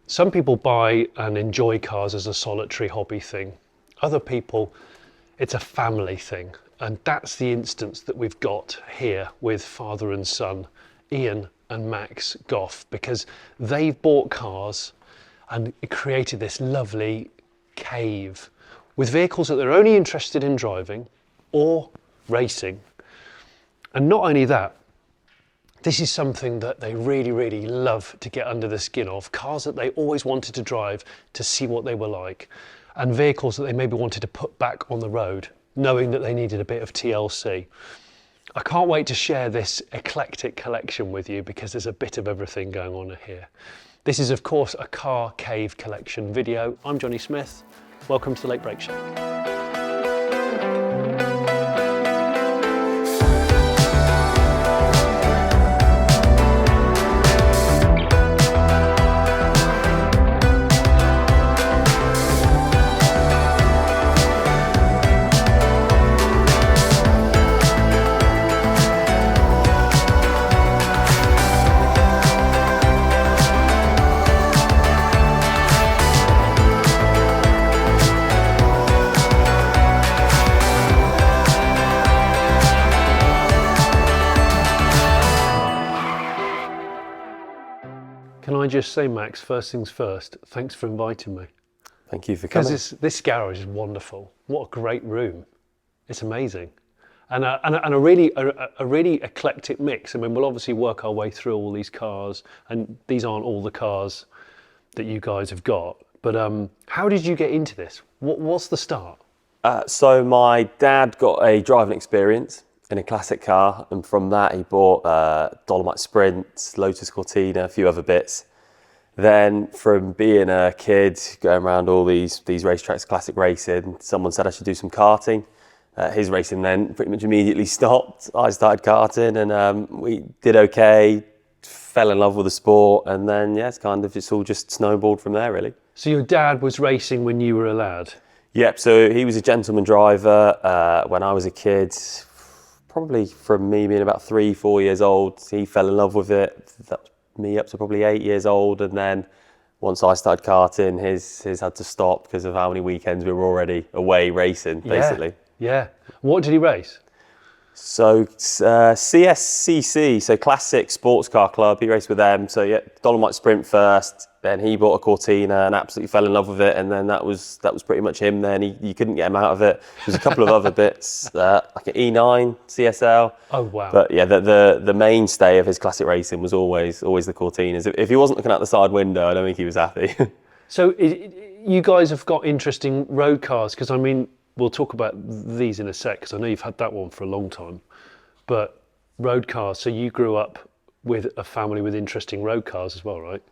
Some people buy and enjoy cars as a solitary hobby thing. Other people, it's a family thing. And that's the instance that we've got here with father and son, Ian and Max Goff, because they've bought cars and created this lovely cave with vehicles that they're only interested in driving or racing. And not only that, this is something that they really, really love to get under the skin of, cars that they always wanted to drive to see what they were like, and vehicles that they maybe wanted to put back on the road, knowing that they needed a bit of TLC. I can't wait to share this eclectic collection with you because there's a bit of everything going on here. This is, of course, a car cave collection video. I'm Jonny Smith. Welcome to the Late Break Show. Can I just say, Max, first things first, thanks for inviting me. Thank you for coming. Because this garage is wonderful. What a great room. It's amazing. And a really eclectic mix. I mean, we'll obviously work our way through all these cars, and these aren't all the cars that you guys have got. But how did you get into this? What's the start? So my dad got a driving experience in a classic car, and from that he bought Duramat Sprint, Lotus Cortina, a few other bits. Then from being a kid, going around all these racetracks, classic racing, someone said I should do some karting. His racing then pretty much immediately stopped. I started karting and we did okay, fell in love with the sport, and then it's all just snowballed from there really. So your dad was racing when you were a lad? Yep, so he was a gentleman driver when I was a kid. Probably from me being about 3-4 years old, he fell in love with it. That was me up to probably 8 years old, and then once I started karting, his had to stop because of how many weekends we were already away racing, basically. Yeah. What did he race? So CSCC, so Classic Sports Car Club, he raced with them. So Dolomites Sprint first, then he bought a Cortina and absolutely fell in love with it, and then that was pretty much him then. You couldn't get him out of it. There's a couple of other bits, like an E9 CSL. Oh wow. But yeah, the mainstay of his classic racing was always the Cortinas. If he wasn't looking out the side window, I don't think he was happy. So you guys have got interesting road cars, because I mean, we'll talk about these in a sec, because I know you've had that one for a long time. But road cars, so you grew up with a family with interesting road cars as well, right?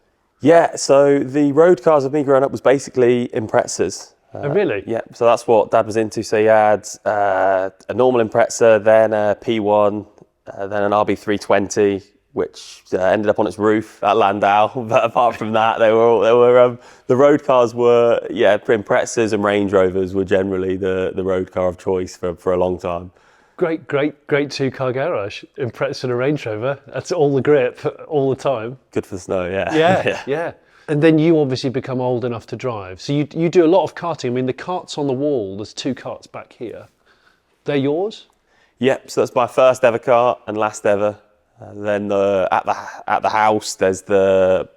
Yeah, so the road cars of me growing up was basically Imprezas. Oh, really? Yeah, so that's what Dad was into. So he had a normal Impreza, then a P1, then an RB320, which ended up on its roof at Landau. But apart from that, the road cars were, Imprezas and Range Rovers were generally the road car of choice for a long time. Great two-car garage. Impreza and a Range Rover. That's all the grip, all the time. Good for the snow, yeah. Yeah. And then you obviously become old enough to drive. So you do a lot of karting. I mean, the karts on the wall, there's 2 karts back here. They're yours? Yep, so that's my first ever kart and last ever. Then at the house, there's the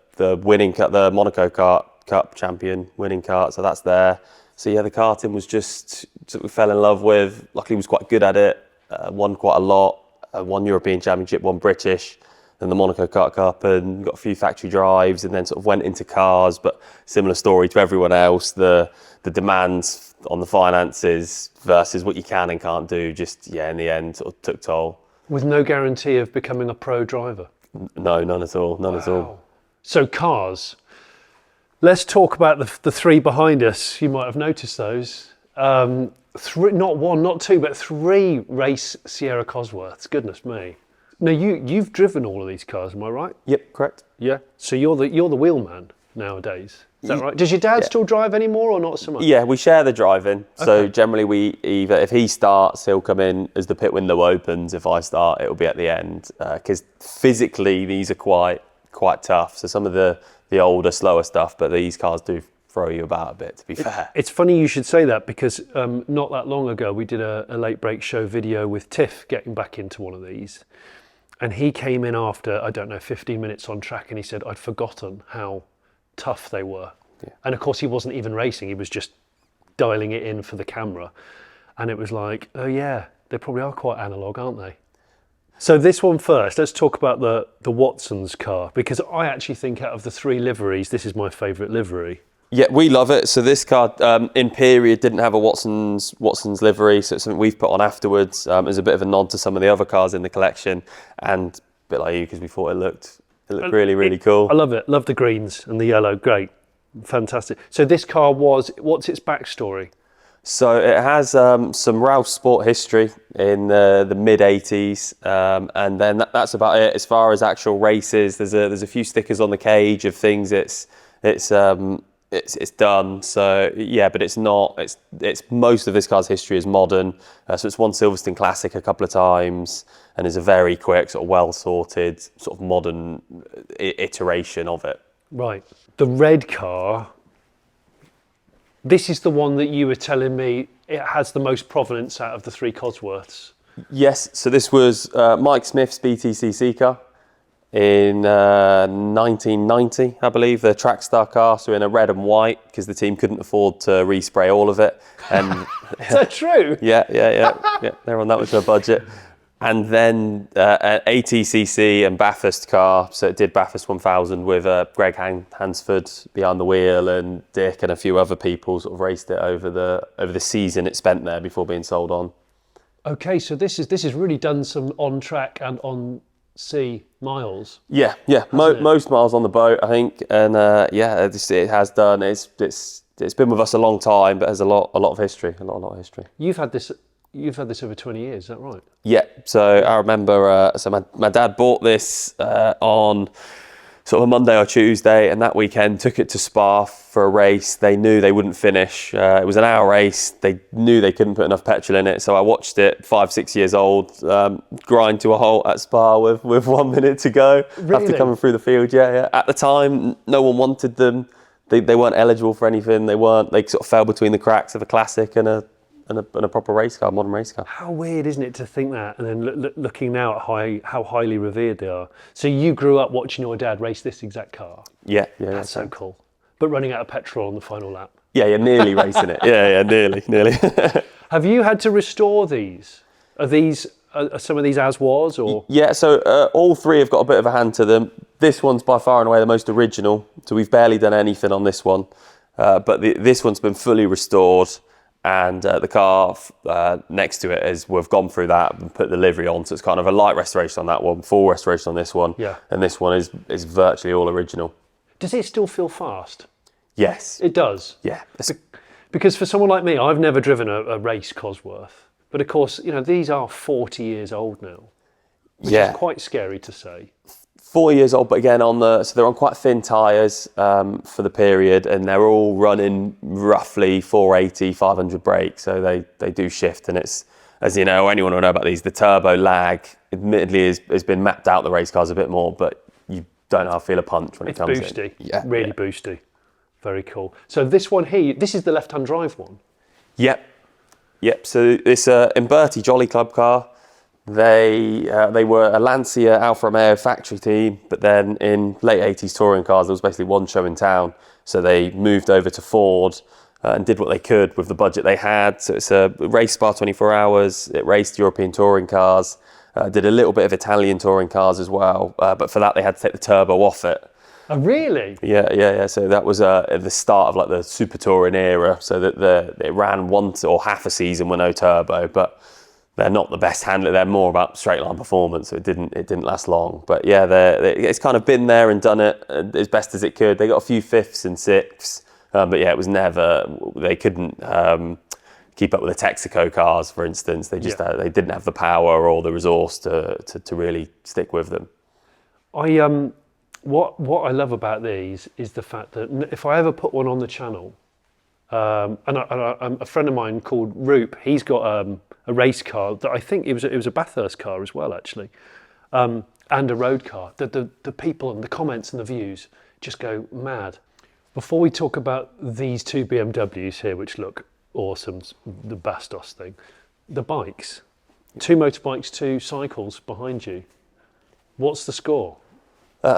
winning kart, the Monaco Kart Cup champion winning kart, so that's there. So yeah, the karting was just something we fell in love with. Luckily, was quite good at it. Won quite a lot. Won European Championship, won British, then the Monaco Kart Cup, and got a few factory drives, and then sort of went into cars. But similar story to everyone else. The demands on the finances versus what you can and can't do. Just in the end, sort of took toll. With no guarantee of becoming a pro driver? No, none at all. None at all. So cars. Let's talk about the 3 behind us. You might have noticed those. 3, not 1, not 2, but 3 race Sierra Cosworths. Goodness me. Now you've driven all of these cars, am I right? Yep, correct. Yeah. So you're the wheelman nowadays. Is that right? Does your dad still drive anymore or not so much? Yeah, we share the driving. Okay. So generally we if he starts, he'll come in as the pit window opens. If I start, it'll be at the end. Because physically these are quite tough. So some of the the older, slower stuff, but these cars do throw you about a bit, to be fair. It's funny you should say that, because not that long ago we did a late break show video with Tiff getting back into one of these, and he came in after, I don't know, 15 minutes on track, and he said I'd forgotten how tough they were. Yeah. And of course he wasn't even racing, he was just dialing it in for the camera, and it was like, oh yeah, they probably are quite analog, aren't they? So this one first, let's talk about the Watson's car, because I actually think out of the 3 liveries, this is my favourite livery. Yeah, we love it. So this car, in period, didn't have a Watson's livery, so it's something we've put on afterwards as a bit of a nod to some of the other cars in the collection, and a bit like you, because we thought it looked really, really cool. I love it. Love the greens and the yellow. Great, fantastic. So this car what's its backstory? So it has some Rouse Sport history in the mid '80s, and then that's about it. As far as actual races, there's a few stickers on the cage of things it's done. So yeah, but it's not. It's most of this car's history is modern. So it's won Silverstone Classic a couple of times, and is a very quick, sort of well sorted, sort of modern iteration of it. Right. The red car. This is the one that you were telling me it has the most provenance out of the 3 Cosworths. Yes. So this was Mike Smith's BTCC car in 1990, I believe, the Trackstar car. So in a red and white, because the team couldn't afford to respray all of it. And is that true? Yeah. They're on that much of a budget. And then an ATCC and Bathurst car. So it did Bathurst 1000 with Gregg Hansford behind the wheel, and Dick and a few other people sort of raced it over the season it spent there before being sold on. Okay, so this has really done some on track and on sea miles. Yeah. Most miles on the boat, I think, and it has done. It's been with us a long time, but has a lot of history. A lot of history. You've had this over 20 years, is that right? Yeah. So I remember. So my dad bought this on sort of a Monday or Tuesday, and that weekend took it to Spa for a race. They knew they wouldn't finish. It was an hour race. They knew they couldn't put enough petrol in it. So I watched it, 5-6 years old, grind to a halt at Spa with 1 minute to go. Really? After coming through the field. Yeah. At the time, no one wanted them. They weren't eligible for anything. They sort of fell between the cracks of a classic and a proper race car, modern race car. How weird, isn't it, to think that, and then looking now at how highly revered they are. So you grew up watching your dad race this exact car? Yeah. That's so cool. But running out of petrol on the final lap? Yeah, nearly racing it. Yeah, nearly. Have you had to restore these? Are some of these as was, or? Yeah, so all 3 have got a bit of a hand to them. This one's by far and away the most original, so we've barely done anything on this one. But this one's been fully restored. And the car next to it we've gone through that and put the livery on, so it's kind of a light restoration on that one, full restoration on this one. Yeah. And this one is virtually all original. Does it still feel fast? Yes. It does? Yeah. Because for someone like me, I've never driven a race Cosworth. But of course, these are 40 years old now, which is quite scary to say. 4 years old, but again so they're on quite thin tyres for the period, and they're all running roughly 480, 500 brakes, so they do shift, and it's, as you know, anyone will know about these, the turbo lag admittedly has been mapped out the race cars a bit more, but you don't know how to feel a punch when it comes boosty. in. Yeah, really boosty. Very cool. So this one here, this is the left-hand drive one? Yep. So it's a Imberti Jolly Club car. They were a Lancia Alfa Romeo factory team, but then in late 80s touring cars, there was basically one show in town. So they moved over to Ford and did what they could with the budget they had. So it's a race Spa 24 hours. It raced European touring cars, did a little bit of Italian touring cars as well. But for that, they had to take the turbo off it. Oh, really? Yeah. So that was at the start of like the super touring era. So that it ran once or half a season with no turbo, but they're not the best handler. They're more about straight line performance, so it didn't last long. But yeah, it's kind of been there and done it as best as it could. They got a few 5ths and 6ths, but yeah, it was never. They couldn't keep up with the Texaco cars, for instance. They just they didn't have the power or the resource to really stick with them. What I love about these is the fact that if I ever put one on the channel, and a friend of mine called Roop, he's got a race car that I think it was a Bathurst car as well, actually, and a road car. The people and the comments and the views, just go mad. Before we talk about these two BMWs here, which look awesome, the Bastos thing, the bikes, 2 motorbikes, 2 cycles behind you. What's the score?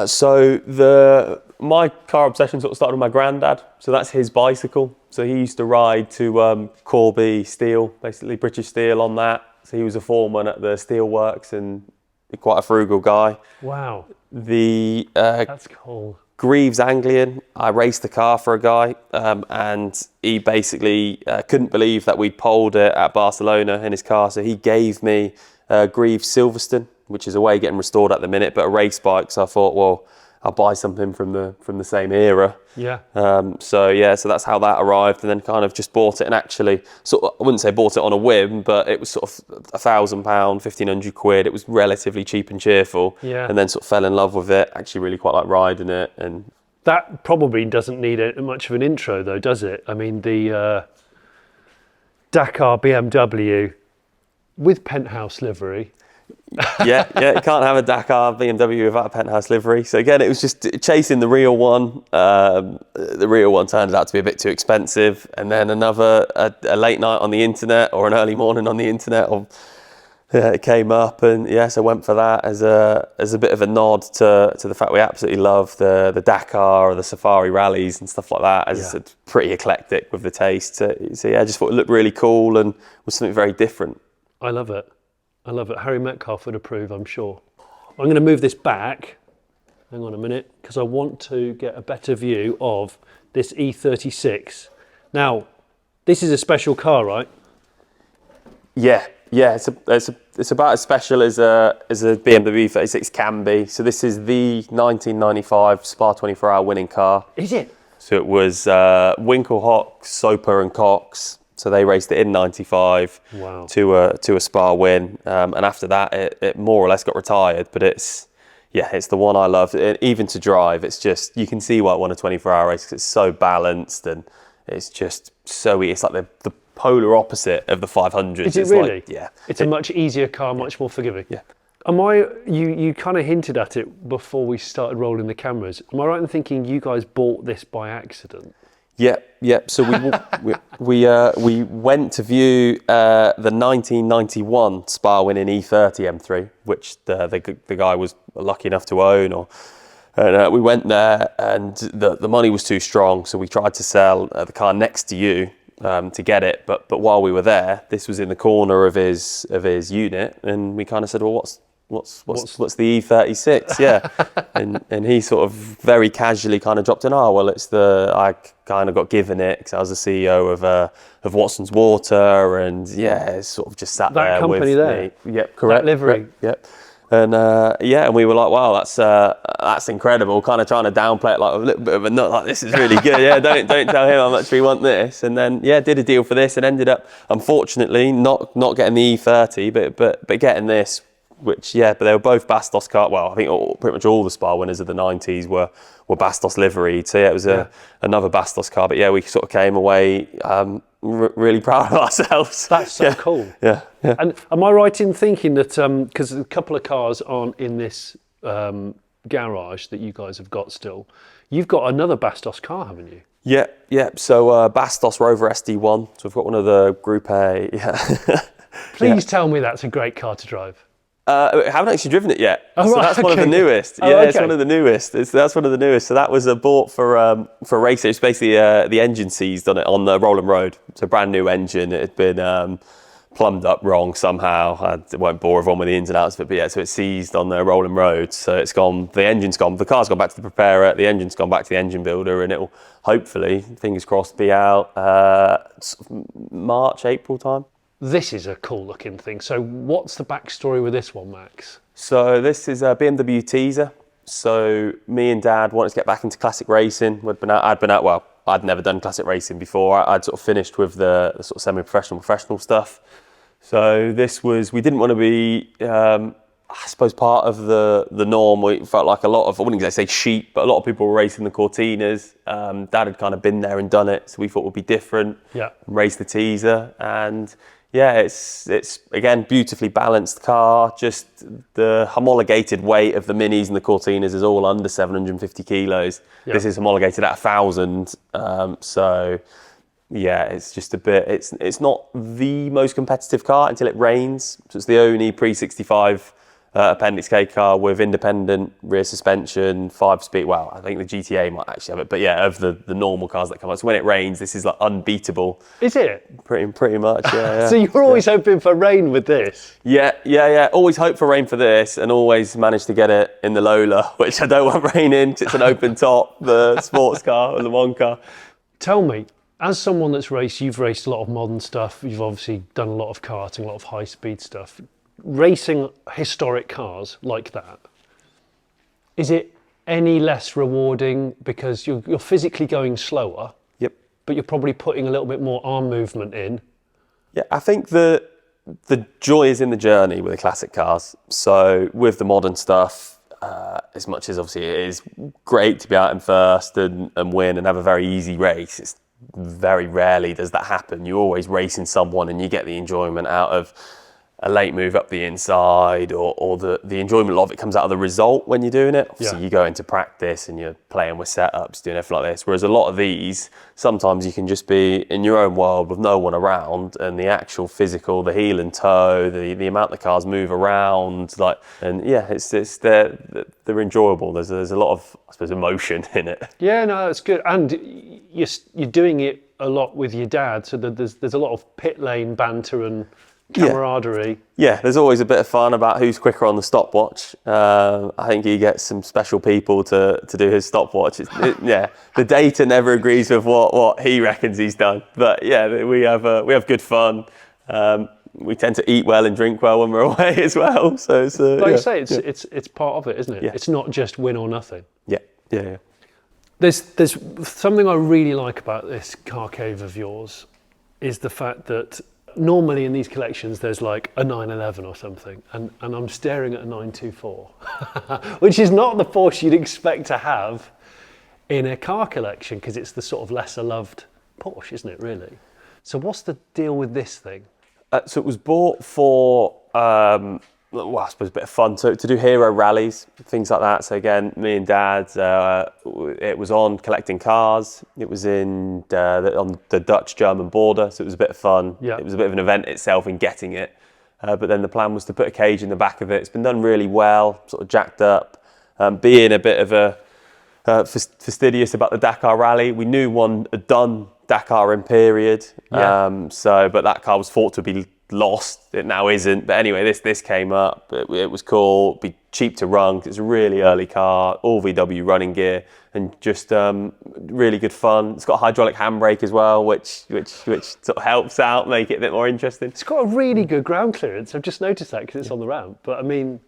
So my car obsession sort of started with my granddad. So that's his bicycle. So he used to ride to Corby Steel, basically British Steel on that. So he was a foreman at the steel works and quite a frugal guy. Wow. That's cool. Greaves Anglian, I raced the car for a guy and he basically couldn't believe that we'd poled it at Barcelona in his car. So he gave me Greaves Silverstone, which is away getting restored at the minute, but a race bike. So I thought, well, I'll buy something from the same era. Yeah. So that's how that arrived, and then kind of just bought it. And actually, sort of, I wouldn't say bought it on a whim, but it was sort of £1,000, 1,500 quid. It was relatively cheap and cheerful. Yeah. And then sort of fell in love with it. Actually, really quite like riding it. And that probably doesn't need much of an intro, though, does it? I mean, the Dakar BMW with penthouse livery. yeah, you can't have a Dakar BMW without a penthouse livery. So again, it was just chasing the real one. The real one turned out to be a bit too expensive, and then a late night on the internet or an early morning on the internet, it came up, and so I went for that as a bit of a nod to the fact we absolutely love the Dakar or the Safari rallies and stuff like that. As I said, pretty eclectic with the taste. So I just thought it looked really cool and was something very different. I love it. Harry Metcalf would approve, I'm sure. I'm going to move this back. Hang on a minute, because I want to get a better view of this E36. Now, this is a special car, right? Yeah. It's about as special as a BMW 36 can be. So this is the 1995 Spa 24-hour winning car. Is it? So it was Winkelhock, Soper and Cox. So they raced it in '95 to a Spa win, and after that it more or less got retired. But it's the one I love. Even to drive, it's just, you can see why it won a 24-hour race, because it's so balanced and it's just so easy. It's like the polar opposite of the 500s. Is it really? It's a much easier car, much more forgiving. Yeah. You kind of hinted at it before we started rolling the cameras. Am I right in thinking you guys bought this by accident? Yeah. So we went to view the 1991 Spa winning E30 M3, which the guy was lucky enough to own. And we went there, and the money was too strong, so we tried to sell the car next to you to get it. But while we were there, this was in the corner of his unit, and we kind of said, well, what's the E36? Yeah. and he sort of very casually kind of dropped in, I kind of got given it because I was the CEO of Watson's Water, and it's sort of just sat there with me. Yep, correct. That livery. Yep. And and we were like, wow, that's incredible. Kind of trying to downplay it like a little bit of a nut, like this is really good. Yeah, don't tell him how much we want this. And then did a deal for this, and ended up unfortunately not getting the E30, but getting this. Which but they were both Bastos car. Well, I think pretty much all the Spa winners of the 90s were Bastos liveried. So it was another Bastos car. But we sort of came away really proud of ourselves. That's so cool. Yeah. And am I right in thinking that because a couple of cars aren't in this garage that you guys have got still, you've got another Bastos car, haven't you? Yeah. So Bastos Rover SD1. So we've got one of the Group A. Yeah. Please tell me that's a great car to drive. I haven't actually driven it yet. Oh, so right, that's one of the newest. It's one of the newest. That's one of the newest. So that was bought for race. It's basically the engine seized on it on the Roland Road. So brand new engine. It had been plumbed up wrong somehow. I won't bore everyone with the ins and outs of it, but so it's seized on the Roland Road. So it's gone. The engine's gone. The car's gone back to the preparer. The engine's gone back to the engine builder, and it'll hopefully, fingers crossed, be out March, April time. This is a cool looking thing. So what's the backstory with this one, Max? So this is a BMW teaser. So me and Dad wanted to get back into classic racing. I'd never done classic racing before. I'd sort of finished with the sort of semi-professional, professional stuff. So we didn't want to be, I suppose, part of the norm. We felt like I wouldn't exactly say sheep, but a lot of people were racing the Cortinas. Dad had kind of been there and done it, so we thought it would be different. Yeah. Race the teaser, and Yeah, it's again beautifully balanced car. Just the homologated weight of the Minis and the Cortinas is all under 750 kilos. Yeah. This is homologated at 1,000. So yeah, it's just a bit. It's not the most competitive car until it rains. So it's the only pre-65 Appendix K car with independent rear suspension, 5-speed. Well, I think the GTA might actually have it, but yeah, of the normal cars that come out. So when it rains, this is like unbeatable. Is it? Pretty much, yeah. So you're always hoping for rain with this? Yeah. Always hope for rain for this, and always manage to get it in the Lola, which I don't want rain in because it's an open top, the sports car or the one car. Tell me, as someone that's raced, you've raced a lot of modern stuff, you've obviously done a lot of karting, a lot of high-speed stuff. Racing historic cars like that, is it any less rewarding because you're physically going slower? Yep. But you're probably putting a little bit more arm movement in? Yeah, I think the joy is in the journey with the classic cars. So with the modern stuff, as much as obviously it is great to be out in first and win and have a very easy race, it's very rarely does that happen. You're always racing someone and you get the enjoyment out of a late move up the inside, or the enjoyment of it comes out of the result when you're doing it. Obviously, you go into practice and you're playing with setups, doing everything like this. Whereas a lot of these, sometimes you can just be in your own world with no one around, and the actual physical, the heel and toe, the amount the cars move around, they're enjoyable. There's a lot of, I suppose, emotion in it. Yeah, no, it's good, and you're doing it a lot with your dad, so that there's a lot of pit lane banter and camaraderie. Yeah, there's always a bit of fun about who's quicker on the stopwatch. I think he gets some special people to do his stopwatch. The data never agrees with what he reckons he's done. But yeah, we have good fun. We tend to eat well and drink well when we're away as well. So it's, like you say, it's part of it, isn't it? Yeah. It's not just win or nothing. Yeah. There's something I really like about this car cave of yours is the fact that normally in these collections there's like a 911 or something, and I'm staring at a 924, which is not the Porsche you'd expect to have in a car collection because it's the sort of lesser loved Porsche, isn't it, really? So what's the deal with this thing? So it was bought for, I suppose a bit of fun to do hero rallies, things like that. So again, me and Dad, it was on collecting cars. It was on the Dutch-German border, so it was a bit of fun. Yeah. It was a bit of an event itself in getting it. But then the plan was to put a cage in the back of it. It's been done really well, sort of jacked up. Being a bit of a fastidious about the Dakar rally, we knew one had done Dakar in period. Yeah. But that car was thought to be lost. It now isn't. But anyway, this came up. It was cool. Be cheap to run. It's a really early car, all VW running gear, and just really good fun. It's got a hydraulic handbrake as well, which sort of helps out, make it a bit more interesting. It's got a really good ground clearance. I've just noticed that because it's on the ramp. But I mean,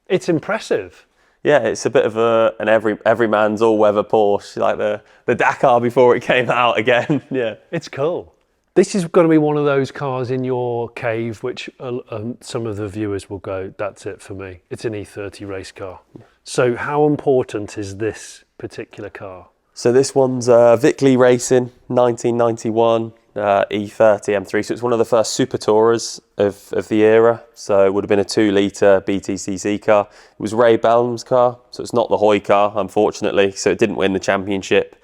it's impressive. Yeah, it's a bit of an every man's all-weather Porsche, like the Dakar before it came out again. Yeah, it's cool. This is going to be one of those cars in your cave, which some of the viewers will go, that's it for me. It's an E30 race car. So how important is this particular car? So this one's Vickley Racing, 1991 E30 M3. So it's one of the first Super Tourers of the era. So it would have been a 2-litre BTCC car. It was Ray Bellham's car, so it's not the Hoy car, unfortunately. So it didn't win the championship.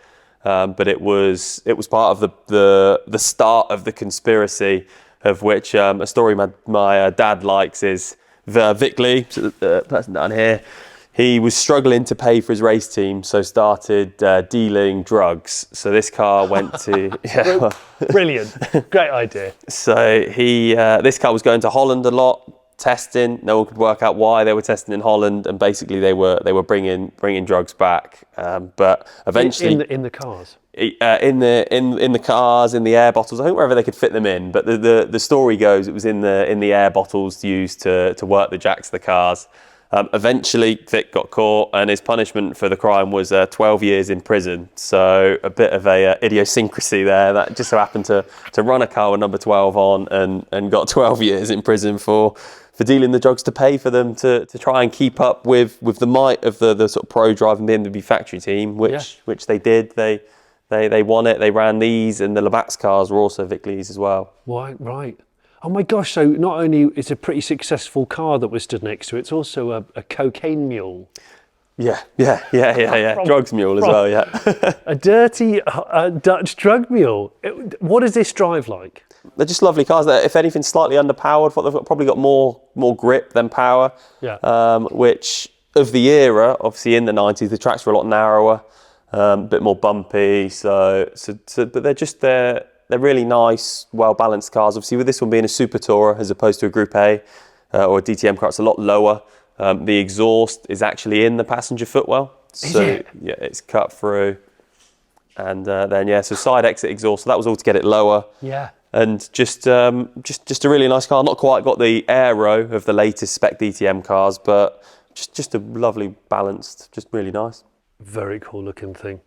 But it was part of the start of the conspiracy, of which a story my dad likes is Vickley, so the person down here. He was struggling to pay for his race team, so started dealing drugs. So this car went to Brilliant, great idea. So this car was going to Holland a lot. Testing, no one could work out why they were testing in Holland, and basically they were bringing drugs back. But eventually, in the cars, in the cars, in the air bottles, I think wherever they could fit them in. But the story goes, it was in the air bottles used to work the jacks of the cars. Eventually, Vic got caught, and his punishment for the crime was 12 years in prison. So a bit of a idiosyncrasy there. That just so happened to run a car with number 12 on, and got 12 years in prison for dealing the drugs to pay for them to try and keep up with the might of the sort of pro driving BMW factory team, which they did. They won it. They ran these, and the Labatt's cars were also Vickley's as well. Right. Oh my gosh, so not only is it a pretty successful car that we're stood next to, it's also a cocaine mule. Yeah. Drugs mule as well, yeah. A dirty Dutch drug mule. What does this drive like? They're just lovely cars. They're, if anything, slightly underpowered. They've probably got more grip than power. Yeah. Which of the era, obviously in the 90s, the tracks were a lot narrower, a bit more bumpy. But they're really nice, well balanced cars. Obviously, with this one being a Super Tourer as opposed to a Group A or a DTM car, it's a lot lower. The exhaust is actually in the passenger footwell, so yeah, it's cut through, and then so side exit exhaust. So that was all to get it lower. Yeah. And just a really nice car. Not quite got the aero of the latest spec DTM cars, but just a lovely balanced, just really nice. Very cool looking thing.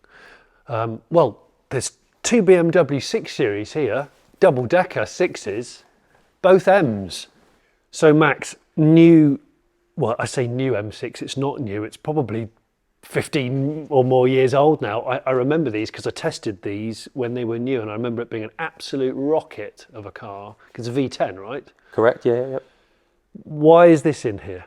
Well, there's two BMW 6 Series here, double decker 6s, both M's. So Max, well, I say new M6, it's not new, it's probably 15 or more years old now. I remember these because I tested these when they were new, and I remember it being an absolute rocket of a car, because it's a V10, right? Correct, yeah. Why is this in here?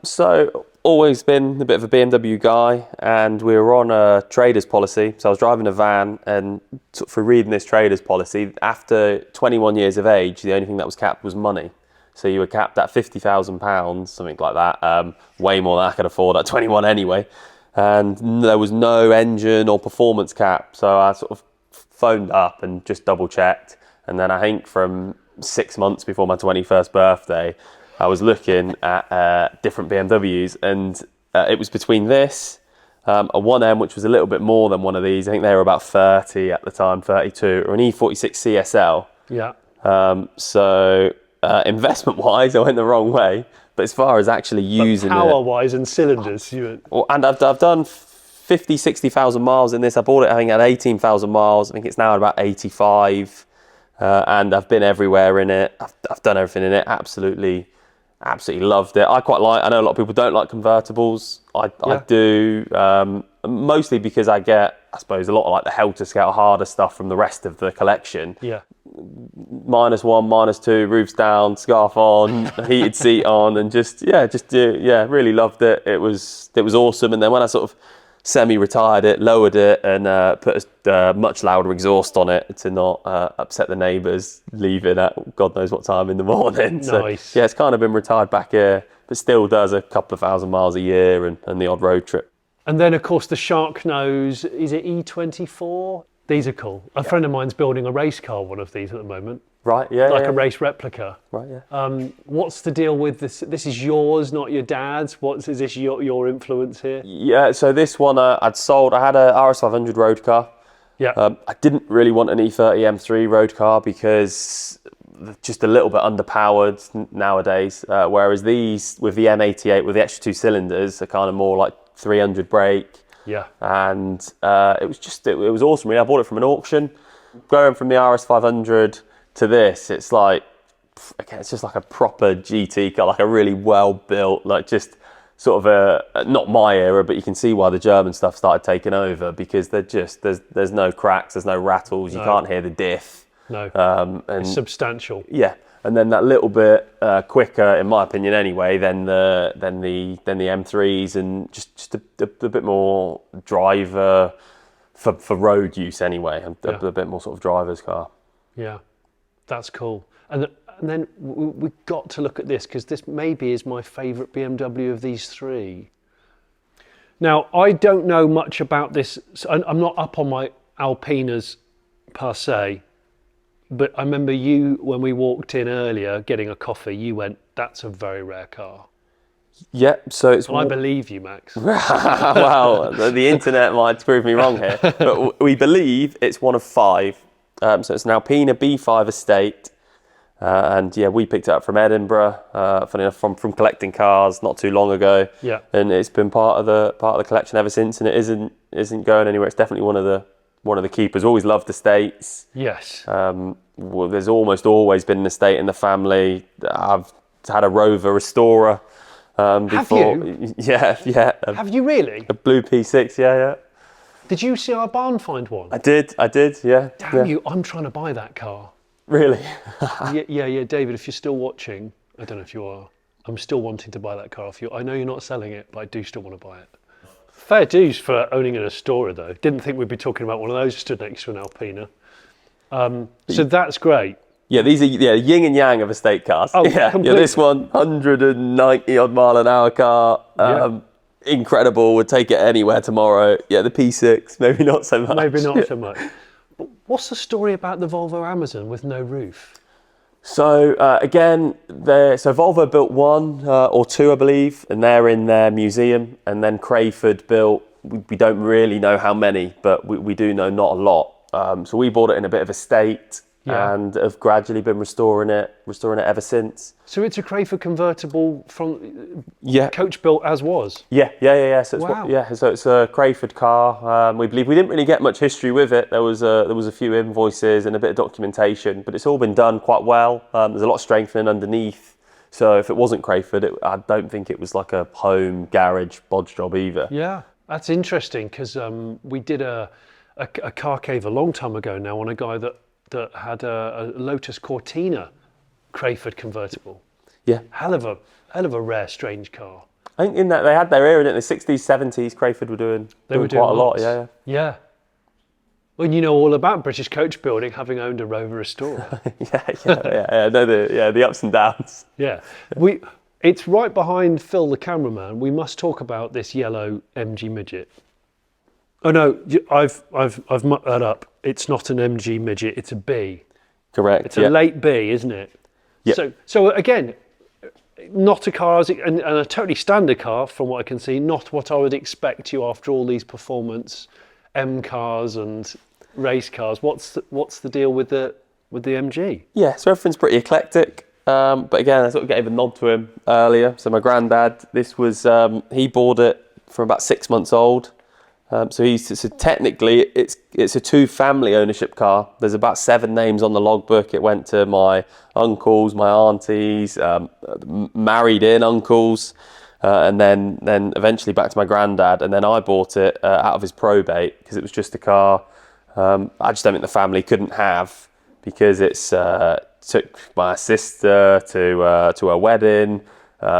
So, always been a bit of a BMW guy, and we were on a trader's policy. So I was driving a van, and for reading this trader's policy, after 21 years of age, the only thing that was capped was money. So you were capped at £50,000, something like that. Way more than I could afford at 21 anyway. And there was no engine or performance cap. So I sort of phoned up and just double checked. And then I think from 6 months before my 21st birthday, I was looking at different BMWs, and it was between this, a 1M, which was a little bit more than one of these. I think they were about 30 at the time, 32, or an E46 CSL. Yeah. Investment-wise, I went the wrong way, but as far as actually using power-wise and cylinders, and I've done 50, 60,000 miles in this. I bought it, I think, at 18,000 miles. I think it's now at about 85, and I've been everywhere in it. I've done everything in it. Absolutely loved it. I know a lot of people don't like convertibles. I do, mostly because I get, I suppose, a lot of like the helter-skelter harder stuff from the rest of the collection. Yeah. -1, -2, roofs down, scarf on, heated seat on, and really loved it. It was awesome. And then when I sort of semi-retired it, lowered it, and put a much louder exhaust on it to not upset the neighbours leaving at God knows what time in the morning. Nice. So, it's kind of been retired back here, but still does a couple of thousand miles a year and the odd road trip. And then, of course, the shark nose, is it E24? These are cool. A friend of mine's building a race car, one of these at the moment. Right, yeah. Like a race replica. Right, yeah. What's the deal with this? This is yours, not your dad's. Is this your influence here? Yeah, so this one I'd sold. I had a RS 500 road car. Yeah. I didn't really want an E30 M3 road car because just a little bit underpowered nowadays. Whereas these, with the M88, with the extra 2 cylinders, are kind of more like 300 brake. Yeah. And it was awesome, really. I bought it from an auction. Going from the RS 500 to this, it's like, again, it's just like a proper GT car, like a really well built, like just sort of not my era, but you can see why the German stuff started taking over, because there's no cracks, there's no rattles, you can't hear the diff. No. It's substantial. Yeah. And then that little bit quicker, in my opinion, anyway, than the M3s, and just a bit more driver for road use anyway, a bit more sort of driver's car. Yeah, that's cool. And then we've got to look at this, because this maybe is my favourite BMW of these three. Now, I don't know much about this. So I'm not up on my Alpinas per se. But I remember you, when we walked in earlier, getting a coffee, you went, that's a very rare car. Yeah, so it's... And I believe you, Max. Well, the internet might prove me wrong here. But we believe it's one of 5. So it's an Alpina B5 estate. And yeah, we picked it up from Edinburgh, funny enough, from collecting cars not too long ago. Yeah. And it's been part of the collection ever since, and it isn't going anywhere. It's definitely one of the keepers. Always loved estates. Yes. Well, there's almost always been an estate in the family. I've had a Rover Restorer before. Have you? Yeah. Have you really? A blue P6, yeah. Did you see our barn find one? I did, yeah. Damn you, I'm trying to buy that car. Really? Yeah, David, if you're still watching, I don't know if you are, I'm still wanting to buy that car off you. I know you're not selling it, but I do still want to buy it. Fair dues for owning an Astoria, though. Didn't think we'd be talking about one of those stood next to an Alpina. So that's great. Yeah, these are yin and yang of estate cars. Oh, yeah, completely. this one, 190 odd mile an hour car. Incredible, would take it anywhere tomorrow. Yeah, the P6, maybe not so much. Maybe not so much. But what's the story about the Volvo Amazon with no roof? So again, so Volvo built one or two, I believe, and they're in their museum. And then Crayford built, we don't really know how many, but we do know not a lot. So we bought it in a bit of a state. And have gradually been restoring it ever since. So it's a Crayford convertible from coach built as was? Yeah. So it's, so it's a Crayford car. We believe we didn't really get much history with it. There was a few invoices and a bit of documentation, but it's all been done quite well. There's a lot of strengthening underneath. So if it wasn't Crayford, I don't think it was like a home garage bodge job either. Yeah, that's interesting because we did a car cave a long time ago now on a guy that had a Lotus Cortina Crayford convertible. Yeah. Hell of a rare, strange car. I think in that they had their era in it in the 60s, 70s. Crayford were doing quite a lot. Yeah. Well, you know all about British coach building, having owned a Rover Astoria. yeah. No, the ups and downs. Yeah. It's right behind Phil, the cameraman. We must talk about this yellow MG midget. Oh no, I've mucked that up. It's not an MG midget, it's a B. Correct. It's a late B, isn't it? Yeah. So again, not a car, and a totally standard car from what I can see, not what I would expect you after all these performance M cars and race cars. What's the deal with the MG? Yeah, so everything's pretty eclectic. But again, I sort of gave a nod to him earlier. So my granddad, this was he bought it from about 6 months old. So technically it's a two-family ownership car. There's about 7 names on the logbook. It went to my uncles, my aunties, married-in uncles, and then eventually back to my granddad. And then I bought it out of his probate because it was just a car I just don't think the family couldn't have, because it's took my sister to her wedding,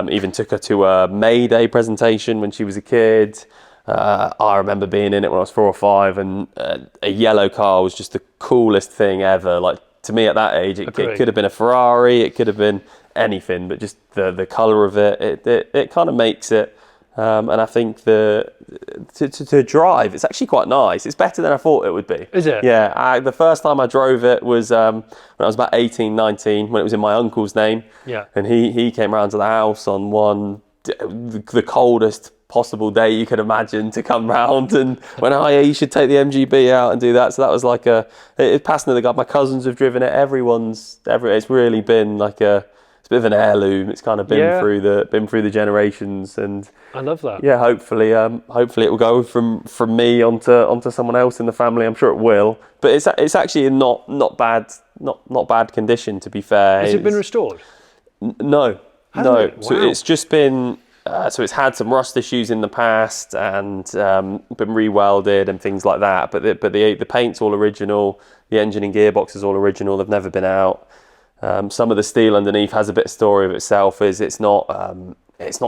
even took her to a May Day presentation when she was a kid. I remember being in it when I was 4 or 5, and a yellow car was just the coolest thing ever. Like, to me at that age, it could have been a Ferrari, it could have been anything, but just the colour of it kind of makes it. And I think to drive, it's actually quite nice. It's better than I thought it would be. Is it? Yeah. The first time I drove it was when I was about 18, 19, when it was in my uncle's name. Yeah. And he came round to the house on the coldest possible day you could imagine to come round, and went, oh yeah, you should take the MGB out and do that. So that was like it passed under the guard. My cousins have driven it. It's really been like it's a bit of an heirloom. It's kind of been through the generations, and I love that. Yeah, hopefully it will go from me onto someone else in the family. I'm sure it will. But it's actually in not bad condition, to be fair. Has it been restored? No. Hasn't No. it? Wow. So it's just been. So it's had some rust issues in the past, and been re-welded and things like that. But the paint's all original. The engine and gearbox is all original. They've never been out. Some of the steel underneath has a bit of story of itself. It's not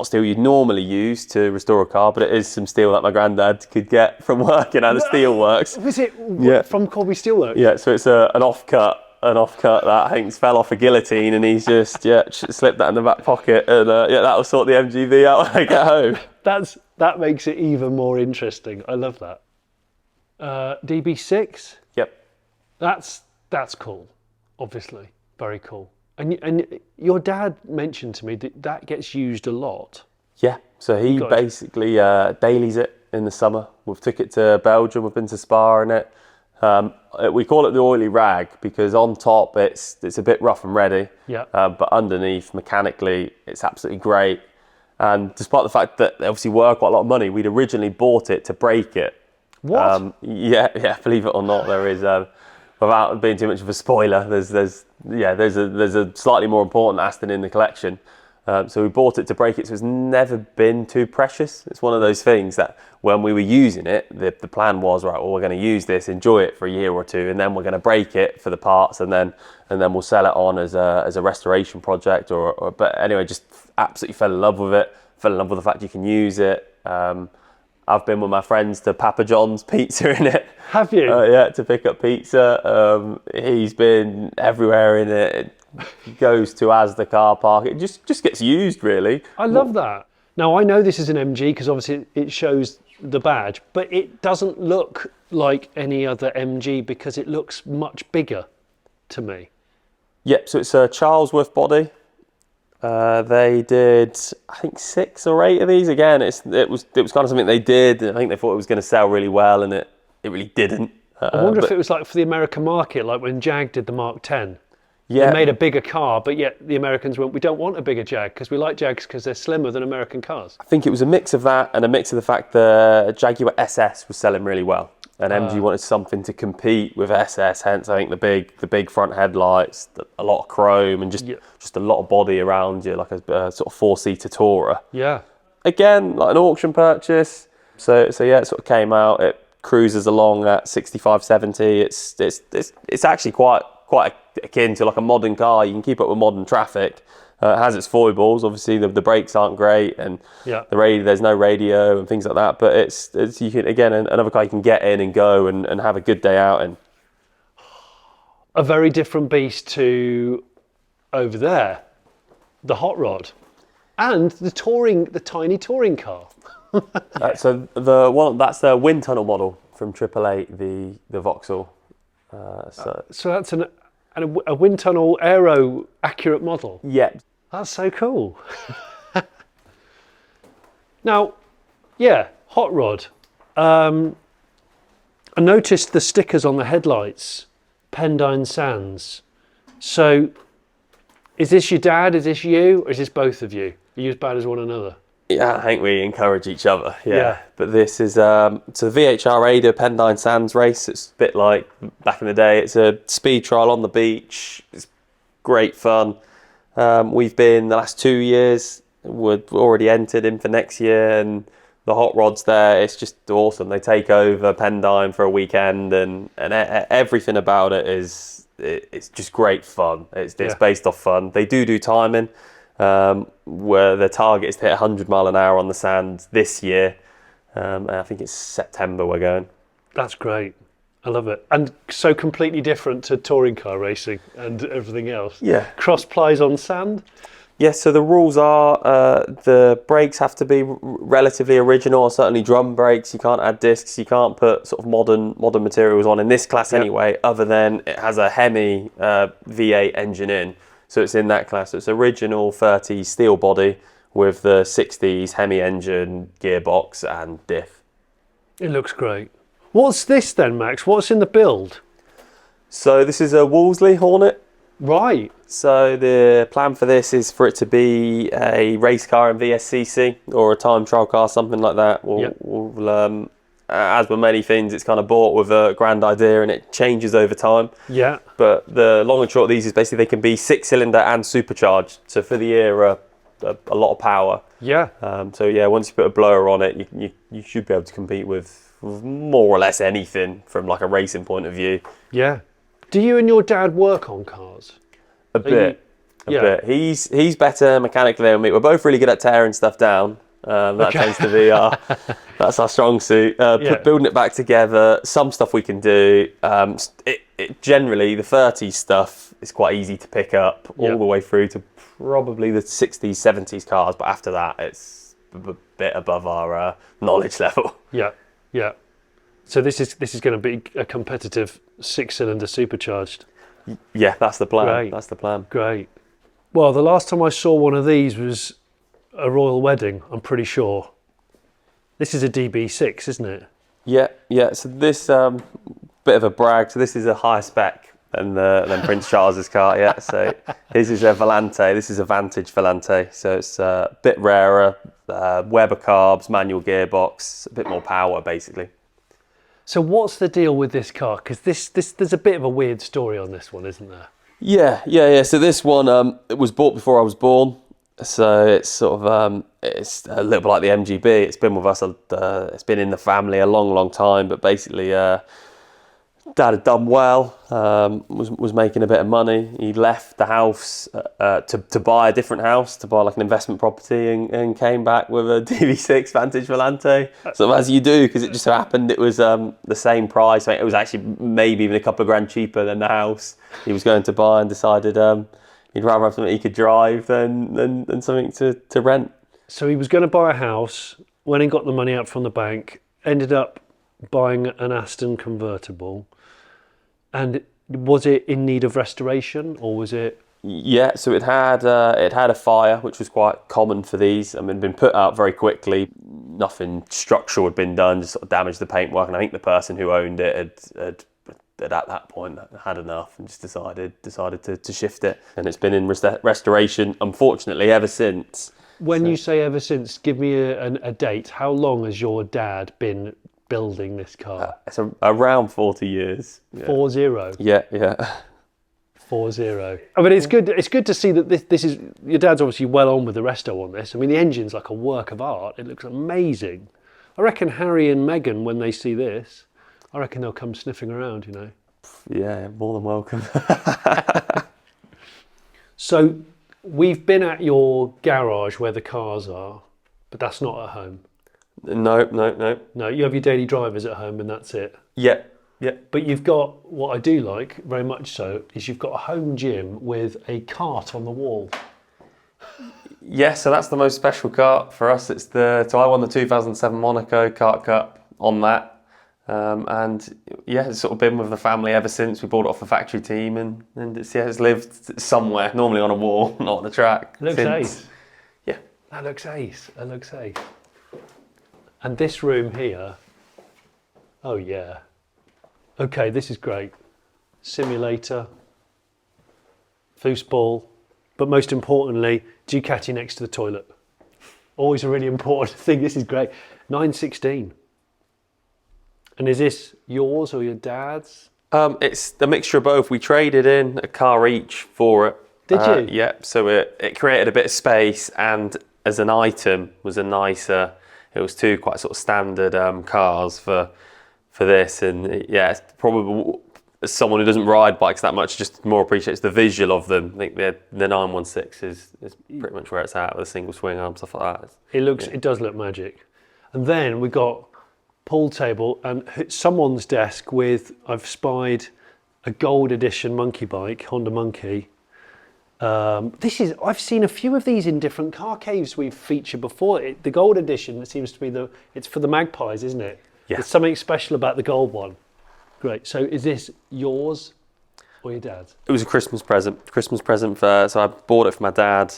steel you'd normally use to restore a car, but it is some steel that my granddad could get from working at the steelworks. Was it from Corby Steelworks? Yeah, so it's an offcut that I think fell off a guillotine, and he's just slipped that in the back pocket, and that'll sort the MGV out when I get home. That makes it even more interesting. I love that. DB6. Yep. That's cool. Obviously, very cool. And your dad mentioned to me that gets used a lot. Yeah. So he basically dailies it in the summer. We've took it to Belgium. We've been to Spa in it. We call it the oily rag because on top it's a bit rough and ready. Yeah. But underneath, mechanically, it's absolutely great. And despite the fact that they obviously were quite a lot of money, we'd originally bought it to break it. What? Yeah. Believe it or not, there is. Without being too much of a spoiler, there's a slightly more important Aston in the collection. So we bought it to break it, so it's never been too precious. It's one of those things that when we were using it, the plan was, right, well, we're going to use this, enjoy it for a year or two, and then we're going to break it for the parts, and then we'll sell it on as a restoration project. But anyway, just absolutely fell in love with it. Fell in love with the fact you can use it. I've been with my friends to Papa John's Pizza in it. Have you? Yeah, to pick up pizza. He's been everywhere in it. It goes to Asda car park. It just gets used, really. I love that. Now, I know this is an MG because obviously it shows the badge, but it doesn't look like any other MG because it looks much bigger to me. Yep, so it's a Charlesworth body. They did, I think, 6 or 8 of these. Again, it was kind of something they did. I think they thought it was going to sell really well, and it really didn't. I wonder if it was like for the American market, like when Jag did the Mark 10. Yeah. They made a bigger car, but yet the Americans went, we don't want a bigger Jag because we like Jags because they're slimmer than American cars. I think it was a mix of that and a mix of the fact the Jaguar SS was selling really well. And MG wanted something to compete with SS, hence I think the big front headlights, a lot of chrome, and just a lot of body around you, like a sort of 4-seater Tourer. Yeah. Again, like an auction purchase. So yeah, it sort of came out. It cruises along at 65, 70. It's actually quite akin to like a modern car. You can keep up with modern traffic. It has its foibles. Obviously, the brakes aren't great, and there's no radio and things like that. But it's you can, again, another car you can get in and go and have a good day out in. A very different beast to over there, the hot rod, and the tiny touring car. So that's the wind tunnel model from 888, the Vauxhall. So that's a wind tunnel aero accurate model. Yeah. That's so cool. Now, yeah, hot rod. I noticed the stickers on the headlights, Pendine Sands. So, is this your dad? Is this you? Or is this both of you? Are you as bad as one another? Yeah, I think we encourage each other. Yeah. But this is it's a VHR Raider Pendine Sands race. It's a bit like back in the day. It's a speed trial on the beach. It's great fun. We've been the last 2 years. We're already entered in for next year, and the hot rods there. It's just awesome. They take over Pendine for a weekend, and everything about it it's just great fun. It's based off fun. They do timing. Where the target is to hit 100 mile an hour on the sand this year. And I think it's September we're going. That's great. I love it. And so completely different to touring car racing and everything else. Yeah. Cross plies on sand? Yes, so the rules are the brakes have to be relatively original, or certainly drum brakes. You can't add discs, you can't put sort of modern materials on in this class anyway, other than it has a Hemi V8 engine in. So it's in that class. It's original 30s steel body with the 60s Hemi engine, gearbox and diff. It looks great. What's this then, Max? What's in the build? So this is a Wolseley Hornet. Right. So the plan for this is for it to be a race car in VSCC or a time trial car, something like that. We'll as with many things, it's kind of bought with a grand idea and it changes over time. Yeah. But the long and short of these is basically they can be 6-cylinder and supercharged. So for the era, a lot of power. Yeah. So yeah, once you put a blower on it, you should be able to compete with more or less anything from like a racing point of view. Yeah. Do you and your dad work on cars? A bit. He's better mechanically than me. We're both really good at tearing stuff down. That tends to be that's our strong suit. Building it back together, some stuff we can do. Generally, the 30s stuff is quite easy to pick up all the way through to probably the 60s, 70s cars. But after that, it's a bit above our knowledge level. Yeah, yeah. So this is going to be a competitive 6-cylinder supercharged. Yeah, that's the plan. Great. That's the plan. Great. Well, the last time I saw one of these was a royal wedding, I'm pretty sure. This is a DB6, isn't it? Yeah. So this bit of a brag. So this is a higher spec than Prince Charles's car. Yeah. So his is a Volante. This is a Vantage Volante. So it's a bit rarer, Weber carbs, manual gearbox, a bit more power, basically. So what's the deal with this car? Because there's a bit of a weird story on this one, isn't there? Yeah. So this one it was bought before I was born. So it's sort of it's a little bit like the MGB. It's been with us. It's been in the family a long time. But basically, Dad had done well. Was making a bit of money. He left the house to buy a different house, to buy like an investment property, and came back with a DV6 Vantage Volante. So as you do, because it just so happened it was the same price. It was actually maybe even a couple of grand cheaper than the house he was going to buy, and decided he'd rather have something he could drive than something to rent. So he was going to buy a house, when he got the money out from the bank, ended up buying an Aston convertible. And was it in need of restoration, or was it? Yeah, so it had a fire, which was quite common for these. I mean, been put out very quickly. Nothing structural had been done, just sort of damaged the paintwork. And I think the person who owned it had at that point had enough and just decided to shift it. And it's been in restoration, unfortunately, ever since. When you say ever since, give me a date. How long has your dad been building this car? It's around 40 years. Yeah. 40. Yeah. 40. I mean, it's good to see that this is, your dad's obviously well on with the resto on this. I mean, the engine's like a work of art. It looks amazing. I reckon Harry and Meghan, when they see this, I reckon they'll come sniffing around, you know. Yeah, more than welcome. So we've been at your garage where the cars are, but that's not at home. No. No, you have your daily drivers at home and that's it. Yeah. But you've got, what I do like, very much so, is you've got a home gym with a kart on the wall. Yeah, so that's the most special kart for us. So I won the 2007 Monaco Kart Cup on that. And yeah, it's sort of been with the family ever since. We bought it off the factory team, and it's lived somewhere, normally on a wall, not on the track. It looks ace. Yeah. That looks ace. And this room here, oh yeah. Okay, this is great. Simulator, foosball, but most importantly, Ducati next to the toilet. Always a really important thing. This is great. 916. And is this yours or your dad's? It's a mixture of both. We traded in a car each for it. Did you? Yeah, so it created a bit of space, and as an item was it was two quite sort of standard cars for this, and yeah, it's probably, as someone who doesn't ride bikes that much, just more appreciates the visual of them. I think the 916 is pretty much where it's at, with a single swing arm, stuff like that. It does look magic. And then we got pool table and someone's desk with, I've spied a gold edition monkey bike, Honda Monkey. I've seen a few of these in different car caves we've featured before. The gold edition, it seems to be it's for the Magpies, isn't it? Yeah. There's something special about the gold one. Great. So is this yours or your dad's? It was a Christmas present. So I bought it for my dad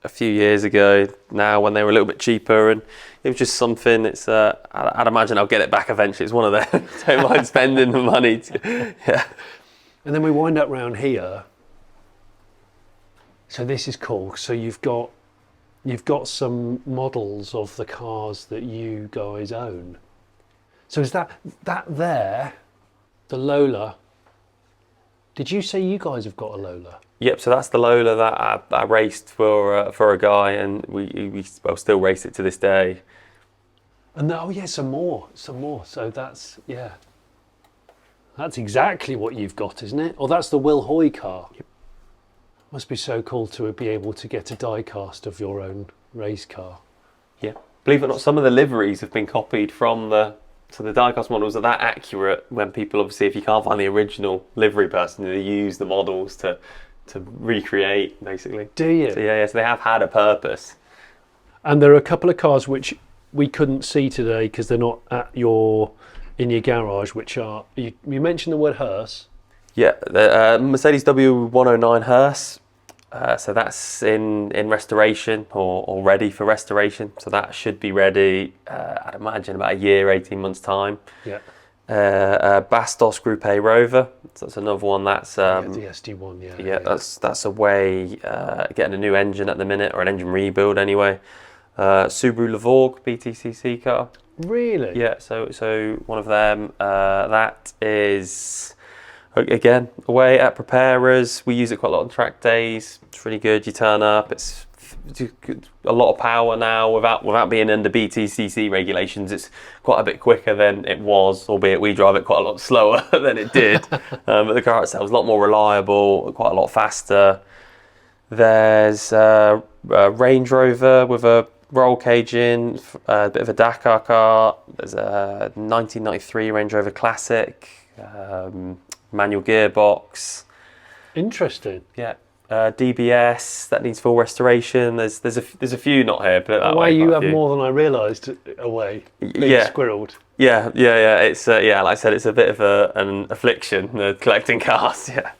a few years ago now, when they were a little bit cheaper, and it was just something. I'd imagine I'll get it back eventually. It's one of them. Don't mind spending the money. Yeah. And then we wind up round here. So this is cool. So you've got some models of the cars that you guys own. So is that there, the Lola? Did you say you guys have got a Lola? Yep. So that's the Lola that I raced for a guy, and we still race it to this day. And some more. So that's exactly what you've got, isn't it? Or that's the Will Hoy car. Yep. Must be so cool to be able to get a die cast of your own race car. Yeah. Believe it or not, some of the liveries have been copied from the die-cast models are that accurate, when people, obviously, if you can't find the original livery person, they use the models to recreate, basically. Do you? So so they have had a purpose. And there are a couple of cars which we couldn't see today because they're not in your garage, which are, you mentioned the word hearse. Yeah, the Mercedes W109 hearse. So that's in restoration, or ready for restoration. So that should be ready, I'd imagine, about a year, 18 months time. Yeah. Bastos Groupe Rover. So that's another one that's... the SD1, yeah. Yeah, that's a way, getting a new engine at the minute, or an engine rebuild anyway. Subaru Levorg BTCC car. Really? Yeah, so one of them, that is... Again, away at preparers, we use it quite a lot on track days. It's really good. You turn up, it's a lot of power now without being under BTCC regulations. It's quite a bit quicker than it was, albeit we drive it quite a lot slower than it did. But the car itself is a lot more reliable, quite a lot faster. There's a Range Rover with a roll cage in, a bit of a Dakar car. There's a 1993 Range Rover Classic, manual gearbox. Interesting. Yeah. DBS that needs full restoration. There's a few not here, but Away you have more than I realised. Away, squirreled. Yeah. It's like I said, it's a bit of an affliction, collecting cars. Yeah.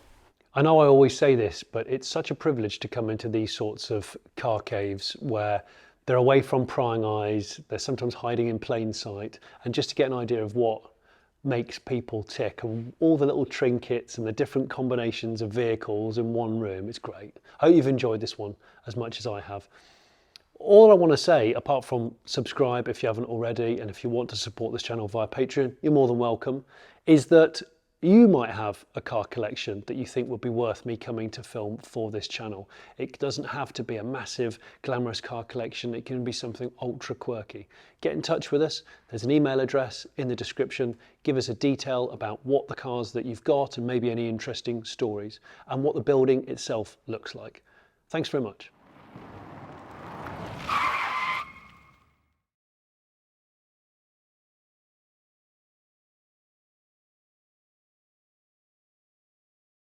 I know I always say this, but it's such a privilege to come into these sorts of car caves where they're away from prying eyes. They're sometimes hiding in plain sight, and just to get an idea of what makes people tick and all the little trinkets and the different combinations of vehicles in one room. It's great. I hope you've enjoyed this one as much as I have. All I want to say, apart from subscribe if you haven't already, and if you want to support this channel via Patreon, you're more than welcome, is that you might have a car collection that you think would be worth me coming to film for this channel. It doesn't have to be a massive, glamorous car collection. It can be something ultra quirky. Get in touch with us. There's an email address in the description. Give us a detail about what the cars that you've got and maybe any interesting stories and what the building itself looks like. Thanks very much.